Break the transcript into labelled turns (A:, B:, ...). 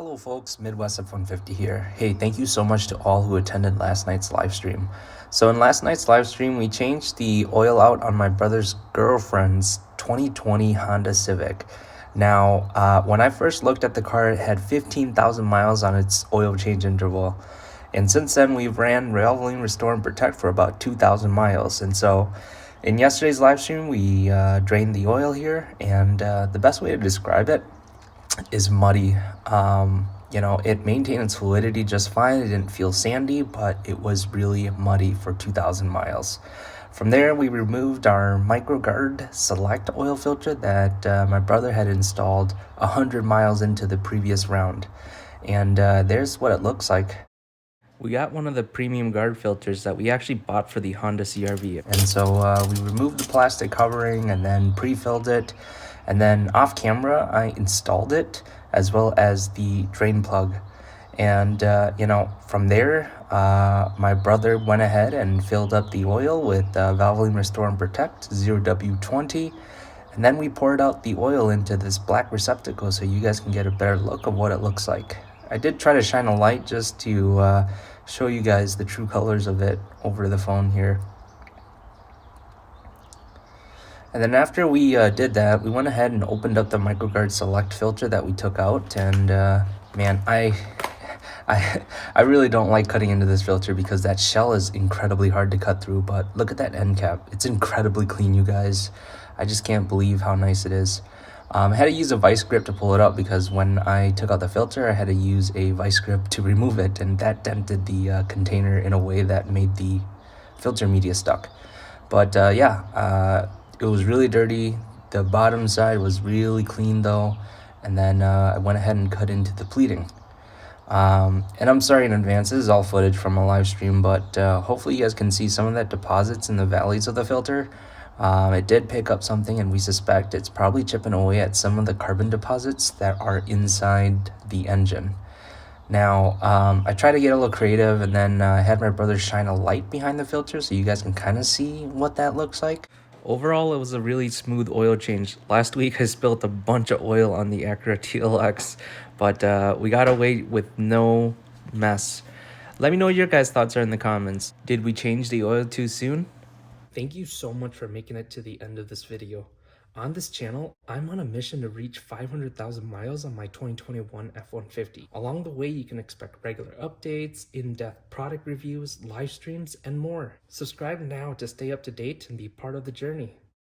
A: Hello folks, Midwest F-150 here. Hey, thank you so much to all who attended last night's live stream. So in last night's live stream, we changed the oil out on my brother's girlfriend's 2020 Honda Civic. Now, when I first looked at the car, it had 15,000 miles on its oil change interval. And since then, we've ran Valvoline Restore and Protect for about 2,000 miles. And so in yesterday's live stream, we drained the oil here, and the best way to describe it is muddy. It maintained its fluidity just fine. It didn't feel sandy, but it was really muddy for 2,000 miles. From there, we removed our MicroGuard Select oil filter that my brother had installed 100 miles into the previous round. And there's what it looks like. We got one of the premium guard filters that we actually bought for the Honda CR-V. And so we removed the plastic covering and then pre-filled it. And then off camera, I installed it as well as the drain plug. And, from there, my brother went ahead and filled up the oil with Valvoline Restore and Protect 0W20. And then we poured out the oil into this black receptacle so you guys can get a better look of what it looks like. I did try to shine a light just to show you guys the true colors of it over the phone here. And then after we did that, we went ahead and opened up the MicroGuard Select filter that we took out. And man, I really don't like cutting into this filter because that shell is incredibly hard to cut through. But look at that end cap. It's incredibly clean, you guys. I just can't believe how nice it is. I had to use a vice grip to pull it up because when I took out the filter, I had to use a vice grip to remove it. And that dented the container in a way that made the filter media stuck. But it was really dirty. The bottom side was really clean though. And then I went ahead and cut into the pleating. And I'm sorry in advance, this is all footage from a live stream, but hopefully you guys can see some of that deposits in the valleys of the filter. It did pick up something, and we suspect it's probably chipping away at some of the carbon deposits that are inside the engine. Now, I tried to get a little creative, and then I had my brother shine a light behind the filter so you guys can kind of see what that looks like. Overall, it was a really smooth oil change. Last week, I spilled a bunch of oil on the Acura TLX, but we got away with no mess. Let me know what your guys' thoughts are in the comments. Did we change the oil too soon? Thank you so much for making it to the end of this video. On this channel, I'm on a mission to reach 500,000 miles on my 2021 F-150. Along the way, you can expect regular updates, in-depth product reviews, live streams, and more. Subscribe now to stay up to date and be part of the journey.